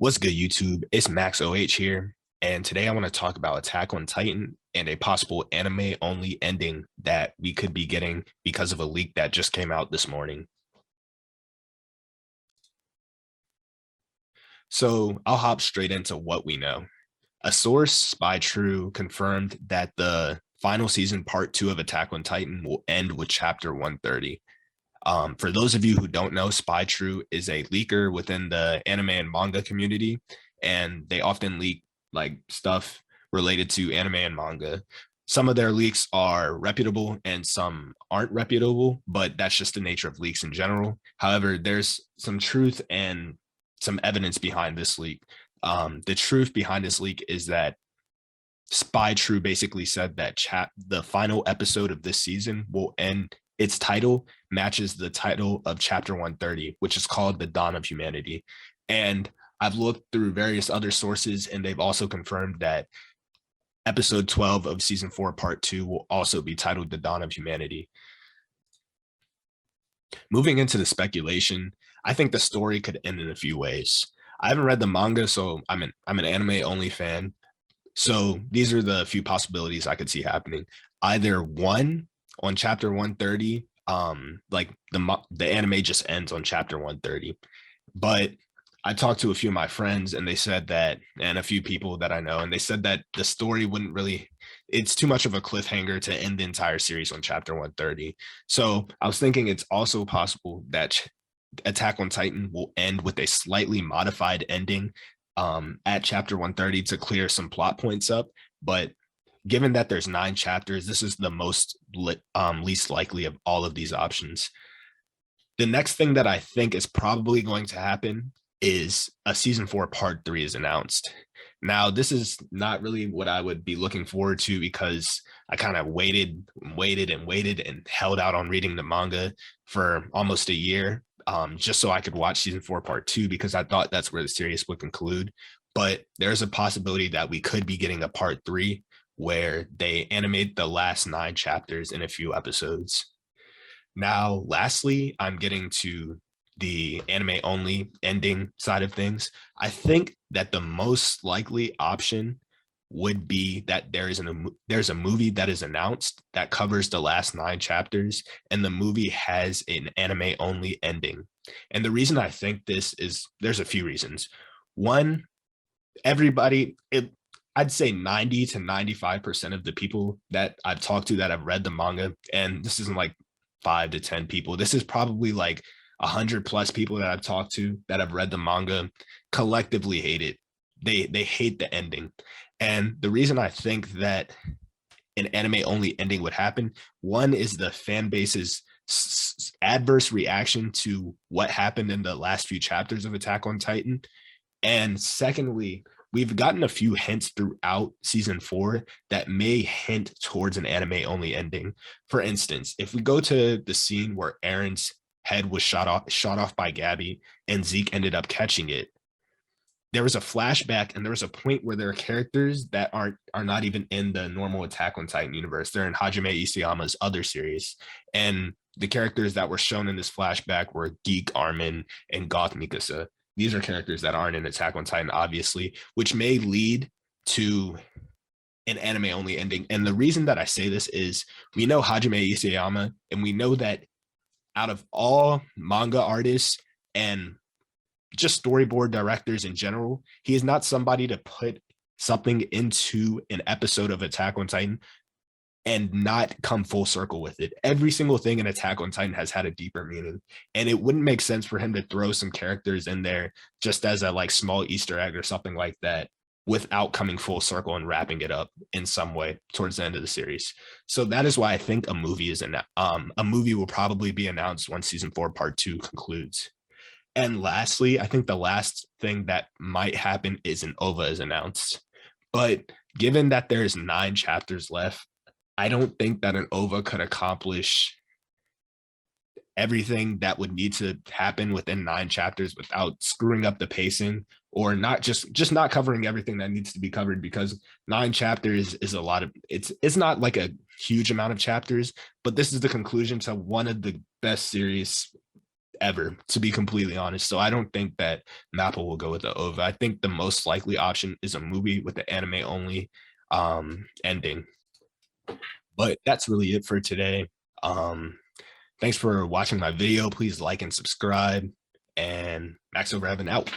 What's good, YouTube? It's Max OH here, and today I want to talk about Attack on Titan and a possible anime only ending that we could be getting because of a leak that just came out this morning. So I'll hop straight into what we know. A source, Spy True, confirmed that the final season part 2 of Attack on Titan will end with chapter 130. For those of you who don't know, Spy True is a leaker within the anime and manga community, and they often leak like stuff related to anime and manga. Some of their leaks are reputable and some aren't reputable, but that's just the nature of leaks in general. However, there's some truth and some evidence behind this leak. The truth behind this leak is that Spy True basically said that the final episode of this season will end. Its title matches the title of chapter 130, which is called The Dawn of Humanity. And I've looked through various other sources, and they've also confirmed that episode 12 of season 4, part 2 will also be titled The Dawn of Humanity. Moving into the speculation, I think the story could end in a few ways. I haven't read the manga, so I'm an anime only fan. So these are the few possibilities I could see happening. Either one, on chapter 130, like the anime just ends on chapter 130. But I talked to a few of my friends and they said that, and a few people that I know, and they said that the story wouldn't really, it's too much of a cliffhanger to end the entire series on chapter 130. So I was thinking it's also possible that Attack on Titan will end with a slightly modified ending at chapter 130 to clear some plot points up. But given that there's 9 chapters, this is the least likely of all of these options. The next thing that I think is probably going to happen is a season 4 part 3 is announced. Now, this is not really what I would be looking forward to because I kind of waited and held out on reading the manga for almost a year, just so I could watch season 4 part 2 because I thought that's where the series would conclude. But there's a possibility that we could be getting a part 3 where they animate the last 9 chapters in a few episodes. Now, lastly, I'm getting to the anime only ending side of things. I think that the most likely option would be that there's a movie that is announced that covers the last 9 chapters, and the movie has an anime only ending. And the reason I think this is, there's a few reasons. One, I'd say 90 to 95% of the people that I've talked to that have read the manga, and this isn't like 5 to 10 people, this is probably like 100 plus people that I've talked to that have read the manga, collectively hate it. They hate the ending. And the reason I think that an anime only ending would happen, one is the fan base's adverse reaction to what happened in the last few chapters of Attack on Titan. And secondly, we've gotten a few hints throughout season 4 that may hint towards an anime only ending. For instance, if we go to the scene where Aaron's head was shot off by Gabby and Zeke ended up catching it, there was a flashback and there was a point where there are characters that are not even in the normal Attack on Titan universe. They're in Hajime Isayama's other series. And the characters that were shown in this flashback were Geek, Armin, and Goth Mikasa. These are characters that aren't in Attack on Titan, obviously, which may lead to an anime only ending. And the reason that I say this is we know Hajime Isayama, and we know that out of all manga artists and just storyboard directors in general, he is not somebody to put something into an episode of Attack on Titan and not come full circle with it. Every single thing in Attack on Titan has had a deeper meaning, and it wouldn't make sense for him to throw some characters in there just as a like small Easter egg or something like that without coming full circle and wrapping it up in some way towards the end of the series. So that is why I think a movie will probably be announced once season 4 part 2 concludes. And lastly, I think the last thing that might happen is an OVA is announced. But given that there's 9 chapters left, I don't think that an OVA could accomplish everything that would need to happen within 9 chapters without screwing up the pacing or not just not covering everything that needs to be covered, because 9 chapters is a lot of it's not like a huge amount of chapters, but this is the conclusion to one of the best series ever, to be completely honest. So I don't think that Mapple will go with the OVA. I think the most likely option is a movie with the anime only ending. But that's really it for today. Thanks for watching my video. Please like and subscribe. And Max Over Heaven out.